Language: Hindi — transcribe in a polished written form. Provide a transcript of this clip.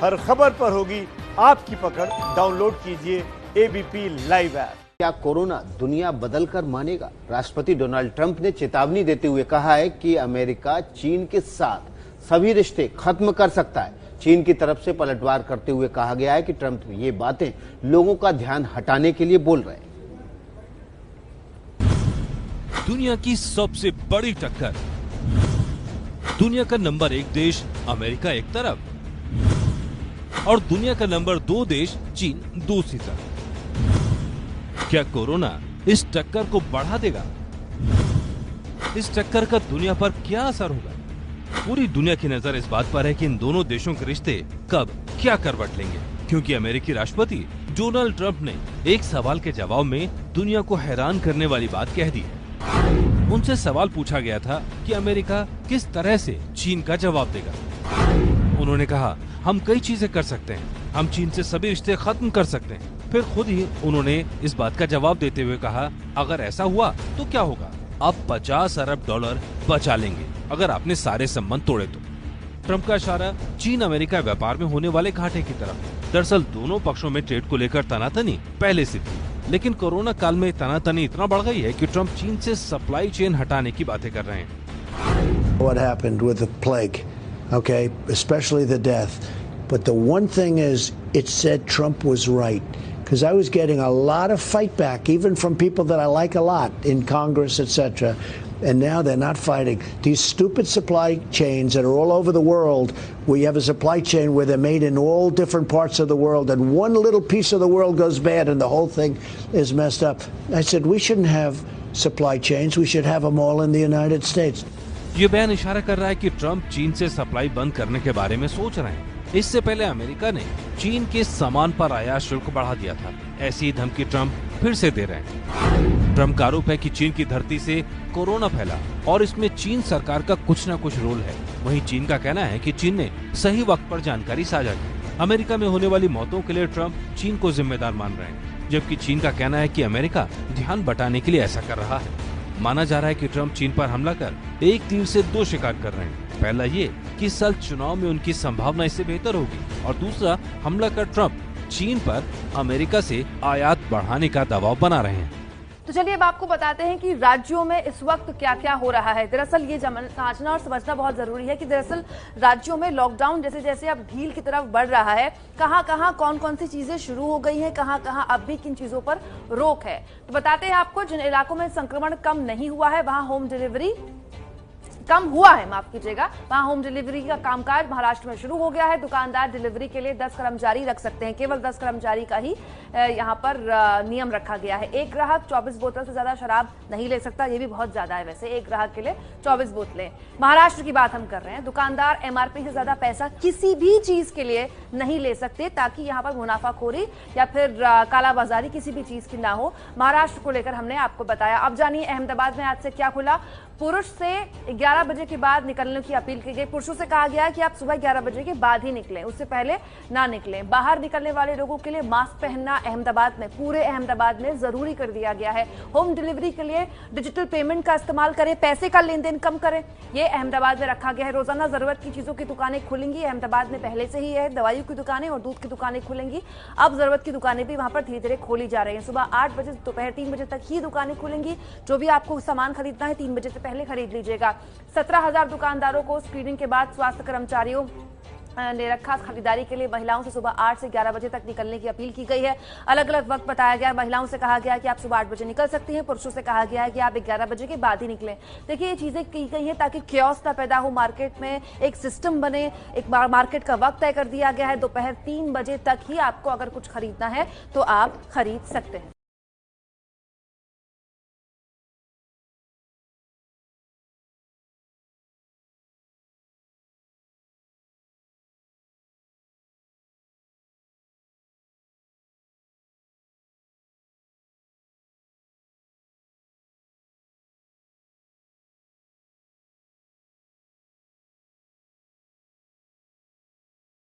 हर खबर पर होगी आपकी पकड़। डाउनलोड कीजिए एबीपी लाइव ऐप। क्या कोरोना दुनिया बदलकर मानेगा? राष्ट्रपति डोनाल्ड ट्रंप ने चेतावनी देते हुए कहा है कि अमेरिका चीन के साथ सभी रिश्ते खत्म कर सकता है। चीन की तरफ से पलटवार करते हुए कहा गया है कि ट्रंप ये बातें लोगों का ध्यान हटाने के लिए बोल रहे हैं। दुनिया की सबसे बड़ी टक्कर, दुनिया का नंबर 1 देश अमेरिका एक तरफ और दुनिया का नंबर 2 देश चीन दूसरी तरफ। क्या कोरोना इस टक्कर को बढ़ा देगा? इस टक्कर का दुनिया पर क्या असर होगा? पूरी दुनिया की नजर इस बात पर है कि इन दोनों देशों के रिश्ते कब क्या करवट लेंगे, क्योंकि अमेरिकी राष्ट्रपति डोनाल्ड ट्रंप ने एक सवाल के जवाब में दुनिया को हैरान करने वाली बात कह दी है। उनसे सवाल पूछा गया था कि अमेरिका किस तरह से चीन का जवाब देगा। उन्होंने कहा, हम कई चीजें कर सकते हैं, हम चीन से सभी रिश्ते खत्म कर सकते हैं। फिर खुद ही उन्होंने इस बात का जवाब देते हुए कहा, अगर ऐसा हुआ तो क्या होगा? आप 50 अरब डॉलर बचा लेंगे अगर आपने सारे संबंध तोड़े तो। ट्रंप का इशारा चीन अमेरिका व्यापार में होने वाले घाटे की तरफ। दरअसल दोनों पक्षों में ट्रेड को लेकर तनातनी पहले से थी, लेकिन कोरोना काल में तनातनी इतना बढ़ गई है कि ट्रंप चीन से सप्लाई चेन हटाने की बातें कर रहे हैं। What happened with the plague, okay, especially the death. But the one thing is, it said Trump was right, because I was getting a lot of fight back, even from people that I like a lot in Congress, etc. And now they're not fighting. These stupid supply chains that are all over the world, where you have a supply chain where they're made in all different parts of the world, and one little piece of the world goes bad and the whole thing is messed up. I said, we shouldn't have supply chains. We should have them all in the United States. ये बयान इशारा कर रहा है कि ट्रंप चीन से सप्लाई बंद करने के बारे में सोच रहे हैं। इससे पहले अमेरिका ने चीन के सामान पर आयात शुल्क बढ़ा दिया था। ऐसी ही धमकी ट्रंप फिर से दे रहे हैं। ट्रंप का आरोप है कि चीन की धरती से कोरोना फैला और इसमें चीन सरकार का कुछ न कुछ रोल है। वहीं चीन का कहना है कि चीन ने सही वक्त पर जानकारी साझा की। अमेरिका में होने वाली मौतों के लिए ट्रंप चीन को जिम्मेदार मान रहे हैं, जबकि चीन का कहना है कि अमेरिका ध्यान बटाने के लिए ऐसा कर रहा है। माना जा रहा है कि ट्रंप चीन पर हमला कर एक तीर से 2 शिकार कर रहे हैं। पहला ये कि इस साल चुनाव में उनकी संभावना इससे बेहतर होगी, और दूसरा हमला कर ट्रंप चीन पर अमेरिका से आयात बढ़ाने का दबाव बना रहे हैं। तो चलिए अब आपको बताते हैं कि राज्यों में इस वक्त क्या क्या हो रहा है। दरअसल ये समझना और समझना बहुत जरूरी है कि दरअसल राज्यों में लॉकडाउन जैसे जैसे अब ढील की तरफ बढ़ रहा है, कहां कहां कौन कौन सी चीजें शुरू हो गई हैं, कहां कहां अब भी किन चीजों पर रोक है। तो बताते हैं आपको, जिन इलाकों में संक्रमण कम नहीं हुआ है वहां होम डिलीवरी कम हुआ है, माफ कीजिएगा, वहां होम डिलीवरी का कामकाज महाराष्ट्र में शुरू हो गया है। दुकानदार डिलीवरी के लिए 10 कर्मचारी रख सकते हैं, केवल 10 कर्मचारी का ही यहां पर नियम रखा गया है। एक ग्राहक 24 बोतल से ज्यादा शराब नहीं ले सकता, ये भी बहुत ज्यादा है वैसे, एक ग्राहक के लिए 24 बोतलें। महाराष्ट्र की बात हम कर रहे हैं। दुकानदार एमआरपी से ज्यादा पैसा किसी भी चीज के लिए नहीं ले सकते, ताकि यहां पर मुनाफाखोरी या फिर कालाबाजारी किसी भी चीज की ना हो। महाराष्ट्र को लेकर हमने आपको बताया। अब जानिए अहमदाबाद में आज से क्या खुला। पुरुष से 11 बजे के बाद निकलने की अपील की गई। पुरुषों से कहा गया है कि आप सुबह 11 बजे के बाद ही निकलें, उससे पहले ना निकलें। बाहर निकलने वाले लोगों के लिए मास्क पहनना अहमदाबाद में, पूरे अहमदाबाद में जरूरी कर दिया गया है। होम डिलीवरी के लिए डिजिटल पेमेंट का इस्तेमाल करें, पैसे का लेन देन कम करें, ये अहमदाबाद में रखा गया है। रोजाना जरूरत की चीजों की दुकानें खुलेंगी। अहमदाबाद में पहले से ही है, दवाइयों की दुकानें और दूध की दुकानें खुलेंगी। अब जरूरत की दुकानें भी वहां पर धीरे धीरे खोली जा रही है। सुबह 8 बजे से दोपहर 3 बजे तक ही दुकानें खुलेंगी। जो भी आपको सामान खरीदना है 3 बजे से पहले खरीद लीजिएगा। 17,000 दुकानदारों को स्क्रीनिंग के बाद स्वास्थ्य कर्मचारियों ने रखा खरीदारी के लिए। महिलाओं से सुबह 8 से 11 बजे तक निकलने की अपील की गई है। अलग अलग वक्त बताया गया। महिलाओं से कहा गया कि आप सुबह 8 बजे निकल सकती हैं, पुरुषों से कहा गया है कि आप 11 बजे के बाद ही निकलें। देखिए ये चीजें की गई हैं ताकि क्योस ना पैदा हो मार्केट में, एक सिस्टम बने। एक मार्केट का वक्त तय कर दिया गया है, दोपहर 3 बजे तक ही आपको अगर कुछ खरीदना है तो आप खरीद सकते हैं।